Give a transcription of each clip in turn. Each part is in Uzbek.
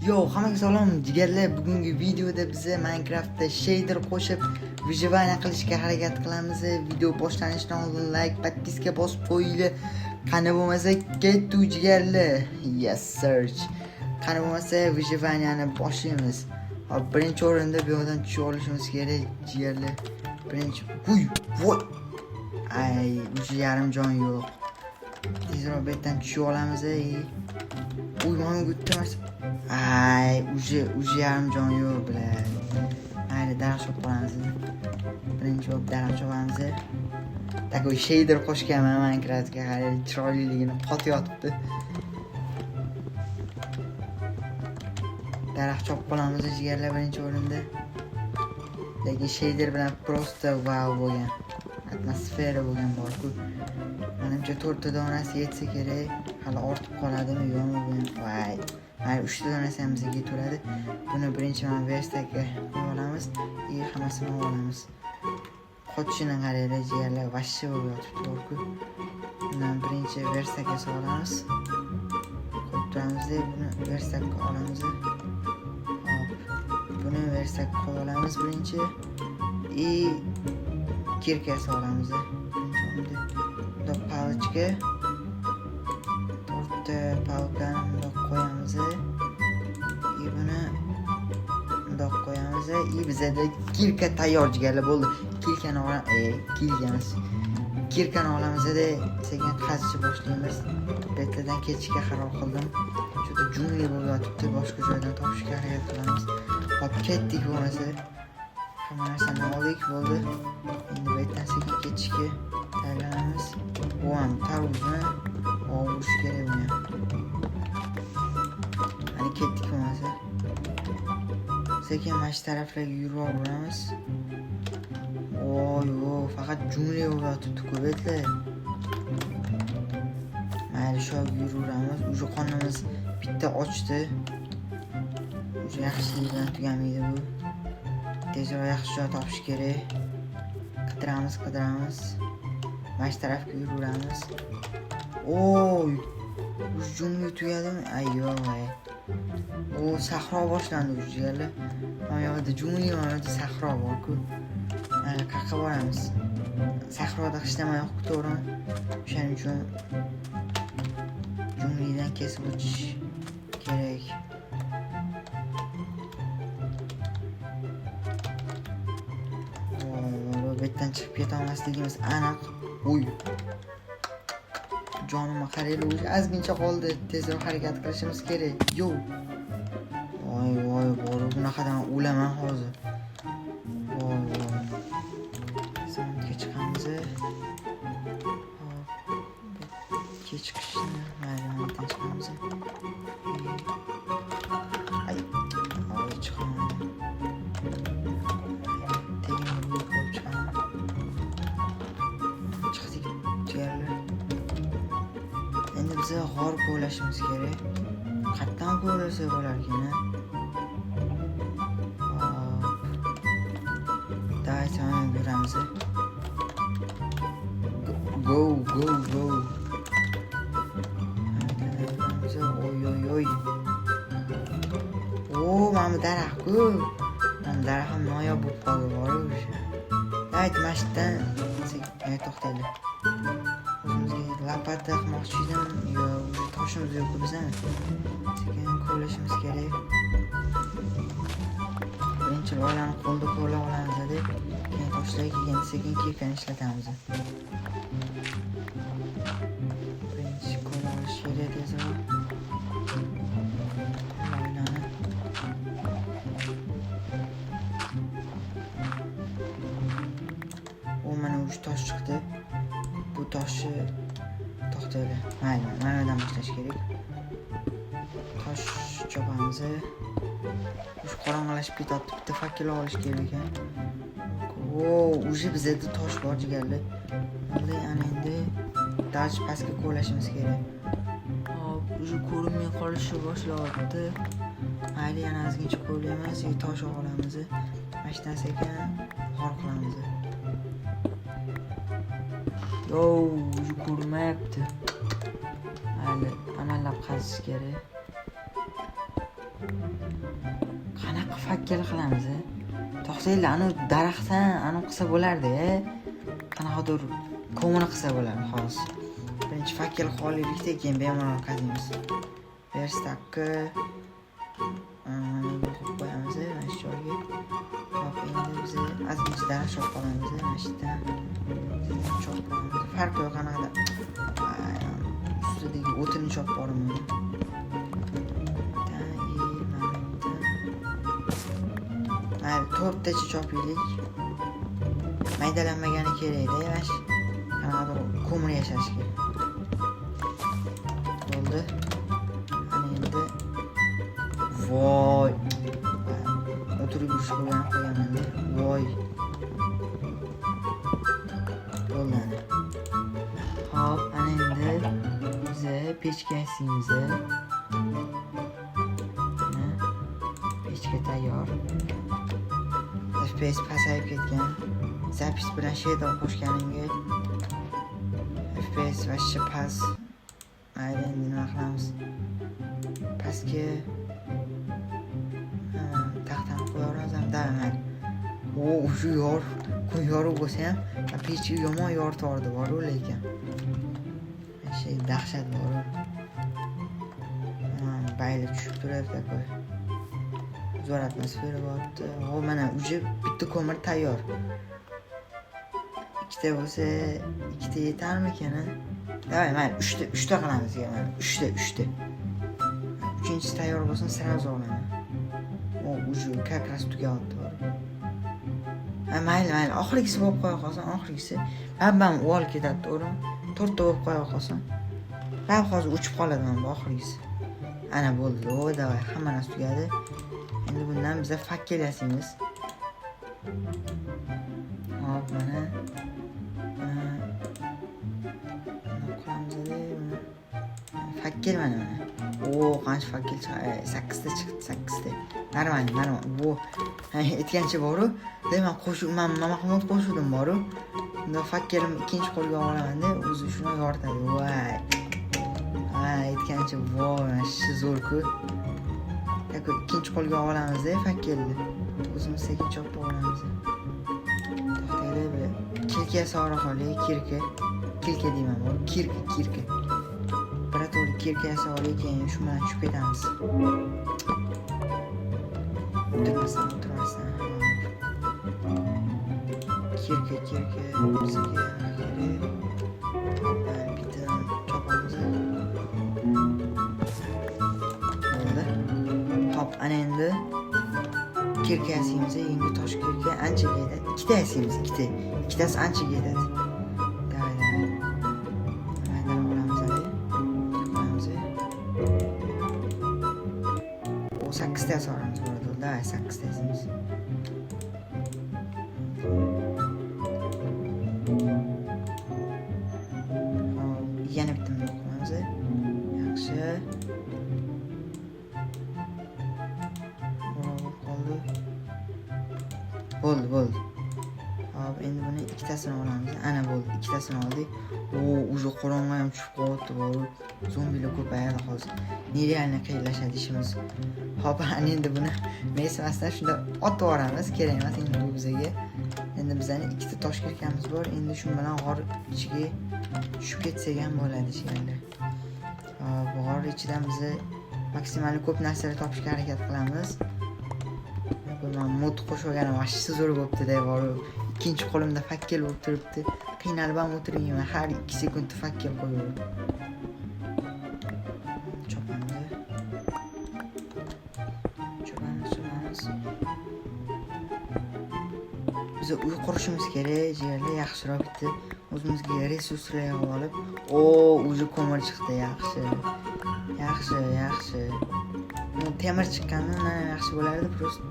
Yo, hammaga salom jigarlar. Bugungi videoda biz Minecraftda shader qo'shib выживание qilishga harakat qilamiz. Video boshlanishidan oldin like, podpiska bosib qo'yinglar. Qani bo'lmasa kettu jigarlar. Yes search. Qani bo'lmasa выживаниеni boshlaymiz. Hop, birinchi o'rinda bu yerdan tushib olishimiz kerak jigarlar. Birinchi. Huy, voy. Ay, o'sha yarim jon yo'q. Tezroq bu yerdan tushib olamiz. Uy, mana gutmas. Ay, уже yarim jon yo'q bilan. Mayli, daraxt chopamiz. Birinchi bo'lib daraxt chopamiz. Takoy shader qo'shganman Minecraftga, qarang, chiroyliligini qotib yotibdi. Daraxt chopib qolamiz jigarlar birinchi o'rinda. Lekin shader bilan prosta wow bo'lgan. Atmosfera bo'lgan bor-ku. Menimcha 4 ta donasi yetsa kerak. Hali ortib qoladimi yo'qmi bilmayman. Voy. Mayli, 3 ta donasi ham bizga yetaveradi. Buni birinchi mana verstaga qo'yib olamiz. Hammasini olamiz. Qochishini qaranglar jigarlar, vashshi bo'lib yotibdi bor-ku. Bundan birinchi verstaga solamiz. Qo'yib turamiz, buni verstaga olamiz. Hop. Buni verstaga qo'yib olamiz birinchi. Kirka solamiz. Birinchi palichka. 4 ta palkani qo'yamiz. Buni bundoq qo'yamiz. Bizada kirka tayyor jigarlar bo'ldi. Kirkani olamiz. Kirkani olamizda sekin qazishni boshlaymiz. Betlardan ketishga qaror qildim. Juda jungli bo'lib yotibdi, boshqa joydan topishga harakat qilamiz. Hop, ketdik bo'lmasa. Hamma narsani oldik bo'ldi. Endi betdan sekin ketishga tayyorlanamiz. Bu ham tarvuzni urish kerak buni. Hadi ketdik bo'lmasa. Sekin mana shu taraflarga yurib boramiz. Voy, faqat jungli bo'lib yotibdi-ku betlar. Mayli, shu yuraveramiz. Uje qonimiz bitta ochdi. Uje yaxshilik bilan tugamaydi bu. Tezroq yaxshi joy topish kerak. Qidiramiz. Mana shu tarafga yuraveramiz. Oy, uje jungli tugadimi? Ayyoy. Sahro boshlandi jigarlar. Mana yoqda jungli, mana yoqda sahro bor-ku. Mayli, qayerga boramiz? Sahroda hech nima yo'q, to'g'rimi? O'shaning uchun junglidan kesib o'tish kerak. Bu betdan chiqib keta olmasligimiz aniq. Uy. Jonimga qaraylar, o'zi ozgincha qoldi. Tezroq harakat qilishimiz kerak. Yo. Voy, bunaqadan o'laman hozir. Voy. Samolyotga chiqamiz. Hop. Chiqishni maydadan chiqamiz. Ay, chiqaman. Tegin bo'lib chiqaman. Chiqdik jigarlar. Endi biz g'or ko'lashimiz kerak. Qayerdan ko'lasa bo'lar ekan? Daysan yuramiz. Go. Oy. Mana daraxt-ku. Mana daraxt ham noyob bo'lib qoldi o'sha. Ayt, mashdan to'xtaylik. O'zimizga lapata qilmoqchi edim. Yo'q, toshimiz yo'q bizdan. Sekin ko'lashimiz kerak. Birinchi oylani qo'lda ko'la olamiz deb, keyin toshlarga keyin sekin kirkani ishlatamiz. Birinchi ko'la olish kerak tezroq. Oylani. Mana uch tosh chiqdi. Bu toshni to'xtaydi. Mayli, mana bundan boshlash kerak. Tosh chopamiz. Ush qorong'ilashib ketyapti. Bitta fakkel olish kerak ekan. Uje bizda tosh bor jigarlar. Endi endi daj pastga ko'lashimiz kerak. Hop, uje ko'rinmay qolishi boshlayapti. Mayli, yana ozgincha ko'laymiz, tosh olamiz. Mashdan sekin g'or qilamiz. Uje ko'rinmayapti. Mayli, analab qazish kerak. fakkil qilamiz. To'xtaylar, anu daraxtdan anu qilsa bo'lardi. Qanaqadir ko'mini qilsa bo'ladi, xolos. Birinchi fakkil qo'yaylikda, keyin bemalol qaziymiz. Verstakka qo'yamiz mana shu joyga. Hop, endi biz azimcha daraxt olib qolamiz mana shu yerdan. Farqi yo'q qanaqa. Ustidagi o'tini chop bormi? Mayli, to'rttacha chopaylik. Maydalanmagani kerak-da, yavash. Qanaqadir ko'mir yashashga. Bo'ldi. Ana endi voy. O'tirib yurishga bilan qo'yaman-da. Voy. Bo'ldi. Hop, ana endi biz pechka yasaymiz. Pechka tayyor. FPS pasayib ketgan. Zapis bilan shader qo'shganimga FPS vashcha pas. Mayli, endi nima qilamiz? Pastga taxtani qo'yaveramiz ham mayli. Shu yorug' bo'lsa ham pechga yomon yoritvordi bor-ku lekin. Shay dahshat bor. Bayli tushib turibdi qo'y. Zo'r atmosfera bo'pti. Hop, mana uje bitta ko'mir tayyor. Ikkita bo'lsa, ikkita yetarmikan? Davay, mayli 3 ta qilamiz mana. 3 ta. Uchinchisi tayyor bo'lsin, sразу olaman. Uje как раз tugyapti bor. Mayli, oxirgisi bo'lib qo'ya qolsin, oxirgisi. Hammam olib ketadi, to'g'rimi? 4 ta bo'lib qo'ya qolsin. Hozir uchib qoladi mana bu oxirgisi. Ana bo'ldi. Davay, hamma narsa tugadi. Endi bundan biz fakkil yasaymiz. Hop, mana fakkil mana. Qancha fakkil chiqdi? 8 ta chiqdi, 8 ta. Normal. Bu aytgancha boru, men Mahmud qo'shuvdim boru. Unda fakkilim ikkinchi qo'lga olaman-da, o'zi shuni yoritadi. Voy. Aytgancha voy, shu zo'r-ku. İkinci qo'lga olamiz fakkilni. O'zimiz sekin chopib olamiz. To'xtaylik bir. Kirka sora qo'ylik, kirka deyman, kirka. Birato'g'ri kirka sorik, keyin shu bilan tushib ketamiz. O'tirmasdan. Kirka bizga kerak. Bitta chopamiz. Ana endi kirka yasaymiz, yangi tosh kirka ancha ketadi. Ikkita yasaymiz, ikkitasi ancha ketadi. Davay. Maydan olamiz hali. Qo'yamiz. 8 ta yasoramiz bo'ladi. Davay, 8 ta yasaymiz. Yana bitta qo'yamiz. Yaxshi. Bo'ldi. Hop, endi buni ikkitasini olamiz. Ana bo'ldi, ikkitasini oldik. Uje qorong'i ham tushib qoldi bor. Zombilar ko'payadi hozir. Nerealni qiylashadi ishimiz. Hop, ana endi buni mesmasdan shunda otib yuboramiz. Kerak emas endi bu bizga. Endi bizning ikkita tosh kirkamiz bor. Endi shu bilan g'or ichiga tushib ketsak ham bo'ladi ishlar. Hop, g'or ichidan biz maksimal ko'p narsalar topishga harakat qilamiz. Mod qo'shganim vashsi zo'r bo'pti-da, bor. Ikkinchi qo'limda fakkil bo'lib turibdi. Qiynalib ham o'tirmayman, har 2 sekund fakkil qo'yaman. Chopamiz. Biz uy qurishimiz kerak, yerlar yaxshiroq bitta o'zimizga resurslar olib. Uje ko'mir chiqdi, yaxshi. Temir chiqqandan yaxshi bo'lardi, prosta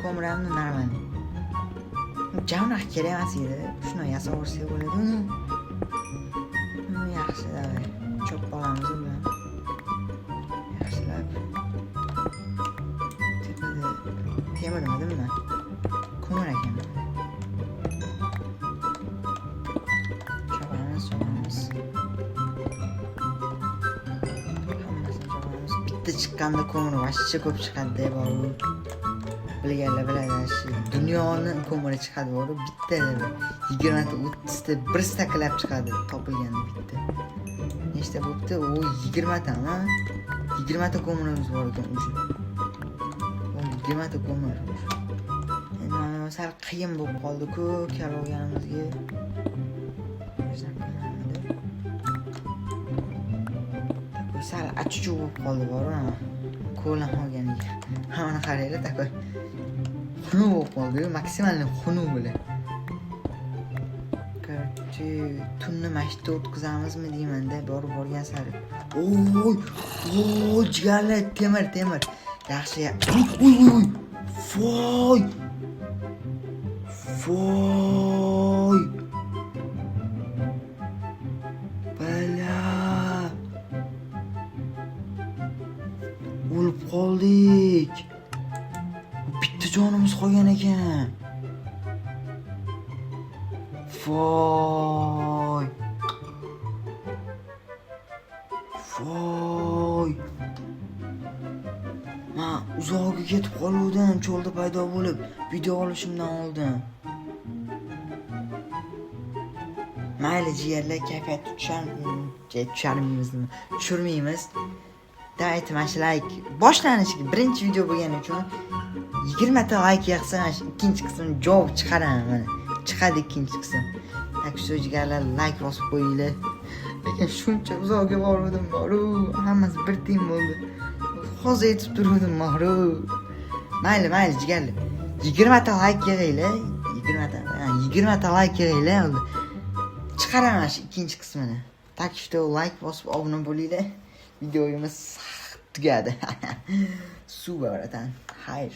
ko'miramni normal. Javnaq kerak emas edi. Shuni yasab olsak bo'ladi. Yaxshi, davay. Chopib olamiz bilan. Yaxshilab. Tepada temirmidimmi? Ko'mir ekan. Chopamiz. Hammasini chopamiz. Bitta chiqqanda ko'mir vashcha ko'p chiqadi-da, bor. bilganlar biladi shu dunyoni ko'miri chiqadi bor bitta 20 ta 30 ta 1 staklab chiqadi topilganda bitta nechta bo'pti u 20 tami 20 ta ko'mirimiz bor ekan o'sha 20 ta ko'mir endi sal qiyin bo'lib qoldi-ku kalolganimizga sal achuchu bo'lib qoldi bor ko'lan olganiga hammani qaranglar такой xunuk bo'lib qoldi maksimalniy xunuk bilan короче tunni masjidda o'tkazamizmi deymanda borgan sari oy jigarlar temir yaxshi voy bala o'lib qoldik bitta jonimiz qolgan ekan voy men uzoqqa ketib qoluvdim cho'lda paydo bo'lib video olishimdan oldin mayli jigarlar kayfiyat tushirmaymiz давайте mana shu layk boshlanishiga birinchi video bo'lgani uchun 20 ta layk yig'sa mana shu ikkinchi qismni javob chiqaraman mana chiqadi ikkinchi qism tak shu jigarlar layk bosib qo'yinglar lekin shuncha uzoqqa bordim boru hammasi bir tiyin bo'ldi hozir yetib turdim mahru mayli jigarlar 20 ta layk yig'inglar 20 ta layk yig'inglar chiqaraman shu ikkinchi qismini tak что layk bosib obuna bo'linglar videomiz tugadi suv baratan xayr